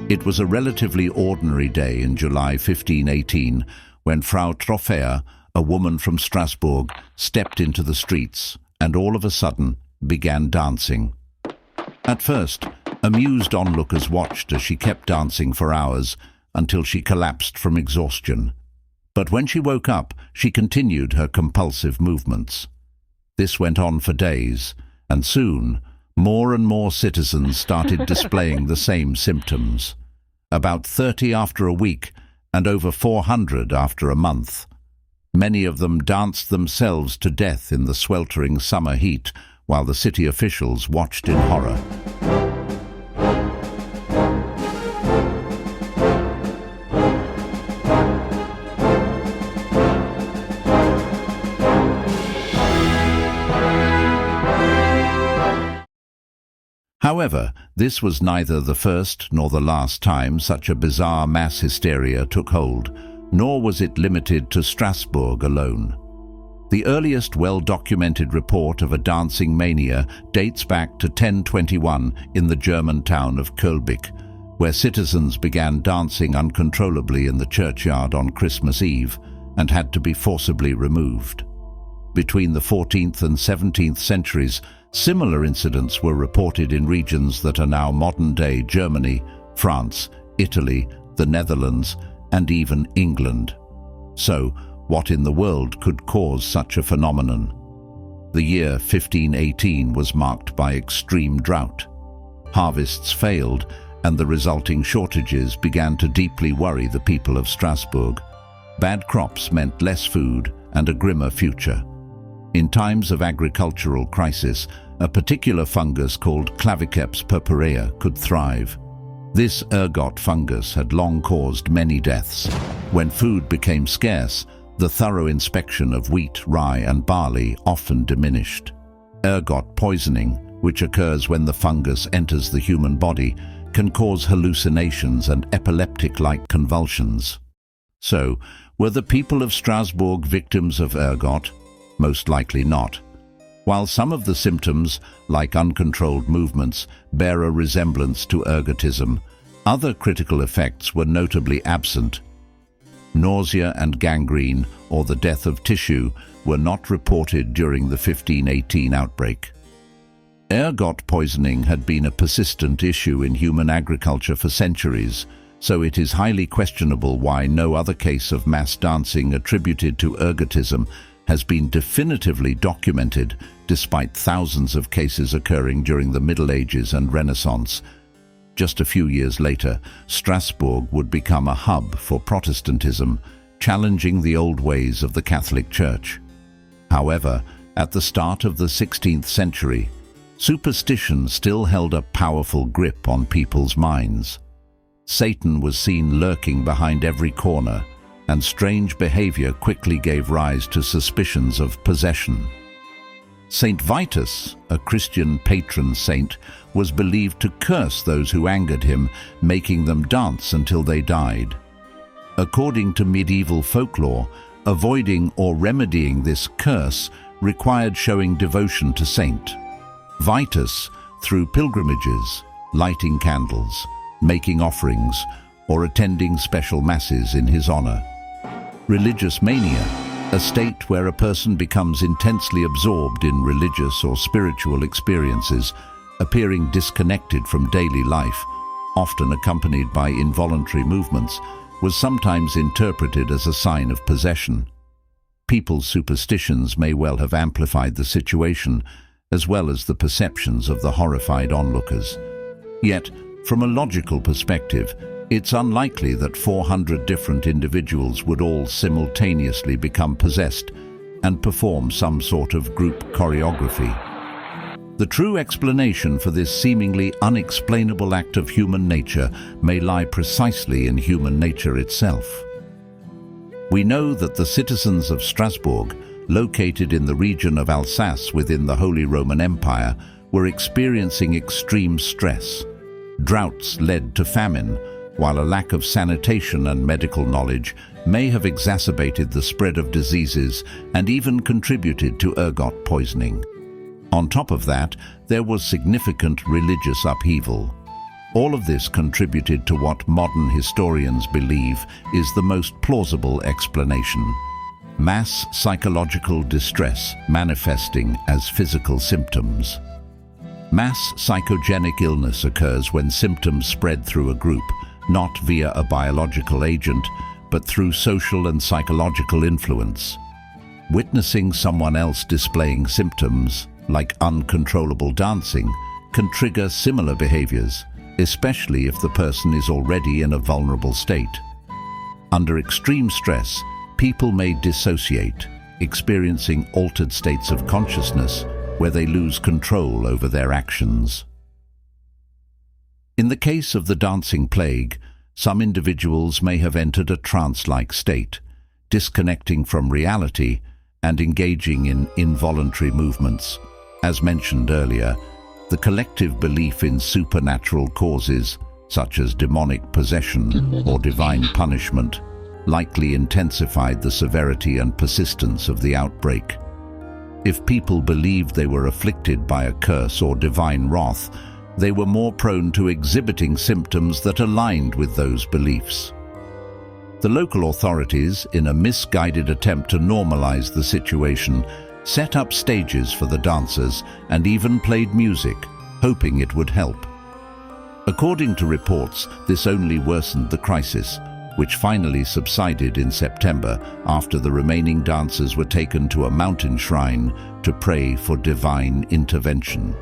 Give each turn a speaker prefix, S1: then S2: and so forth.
S1: It was a relatively ordinary day in July 1518 when Frau Troffea, a woman from Strasbourg, stepped into the streets and all of a sudden began dancing. At first, amused onlookers watched as she kept dancing for hours until she collapsed from exhaustion. But when she woke up, she continued her compulsive movements. This went on for days, and soon, more and more citizens started displaying the same symptoms. About 30 after a week, and over 400 after a month. Many of them danced themselves to death in the sweltering summer heat, while the city officials watched in horror. However, this was neither the first nor the last time such a bizarre mass hysteria took hold, nor was it limited to Strasbourg alone. The earliest well-documented report of a dancing mania dates back to 1021 in the German town of Kölbigk, where citizens began dancing uncontrollably in the churchyard on Christmas Eve and had to be forcibly removed. Between the 14th and 17th centuries, similar incidents were reported in regions that are now modern-day Germany, France, Italy, the Netherlands, and even England. So, what in the world could cause such a phenomenon? The year 1518 was marked by extreme drought. Harvests failed, and the resulting shortages began to deeply worry the people of Strasbourg. Bad crops meant less food and a grimmer future. In times of agricultural crisis, a particular fungus called Claviceps purpurea could thrive. This ergot fungus had long caused many deaths. When food became scarce, the thorough inspection of wheat, rye, and barley often diminished. Ergot poisoning, which occurs when the fungus enters the human body, can cause hallucinations and epileptic-like convulsions. So, were the people of Strasbourg victims of ergot? Most likely not. While some of the symptoms, like uncontrolled movements, bear a resemblance to ergotism, other critical effects were notably absent. Nausea and gangrene, or the death of tissue, were not reported during the 1518 outbreak. Ergot poisoning had been a persistent issue in human agriculture for centuries, so it is highly questionable why no other case of mass dancing attributed to ergotism has been definitively documented, despite thousands of cases occurring during the Middle Ages and Renaissance. Just a few years later, Strasbourg would become a hub for Protestantism, challenging the old ways of the Catholic Church. However, at the start of the 16th century, superstition still held a powerful grip on people's minds. Satan was seen lurking behind every corner, and strange behavior quickly gave rise to suspicions of possession. Saint Vitus, a Christian patron saint, was believed to curse those who angered him, making them dance until they died. According to medieval folklore, avoiding or remedying this curse required showing devotion to Saint Vitus through pilgrimages, lighting candles, making offerings, or attending special masses in his honor. Religious mania, a state where a person becomes intensely absorbed in religious or spiritual experiences, appearing disconnected from daily life, often accompanied by involuntary movements, was sometimes interpreted as a sign of possession. People's superstitions may well have amplified the situation, as well as the perceptions of the horrified onlookers. Yet, from a logical perspective, it's unlikely that 400 different individuals would all simultaneously become possessed and perform some sort of group choreography. The true explanation for this seemingly unexplainable act of human nature may lie precisely in human nature itself. We know that the citizens of Strasbourg, located in the region of Alsace within the Holy Roman Empire, were experiencing extreme stress. Droughts led to famine, while a lack of sanitation and medical knowledge may have exacerbated the spread of diseases and even contributed to ergot poisoning. On top of that, there was significant religious upheaval. All of this contributed to what modern historians believe is the most plausible explanation: mass psychological distress manifesting as physical symptoms. Mass psychogenic illness occurs when symptoms spread through a group, not via a biological agent, but through social and psychological influence. Witnessing someone else displaying symptoms, like uncontrollable dancing, can trigger similar behaviors, especially if the person is already in a vulnerable state. Under extreme stress, people may dissociate, experiencing altered states of consciousness where they lose control over their actions. In the case of the dancing plague, some individuals may have entered a trance-like state, disconnecting from reality and engaging in involuntary movements. As mentioned earlier, the collective belief in supernatural causes, such as demonic possession or divine punishment, likely intensified the severity and persistence of the outbreak. If people believed they were afflicted by a curse or divine wrath, they were more prone to exhibiting symptoms that aligned with those beliefs. The local authorities, in a misguided attempt to normalize the situation, set up stages for the dancers and even played music, hoping it would help. According to reports, this only worsened the crisis, which finally subsided in September after the remaining dancers were taken to a mountain shrine to pray for divine intervention.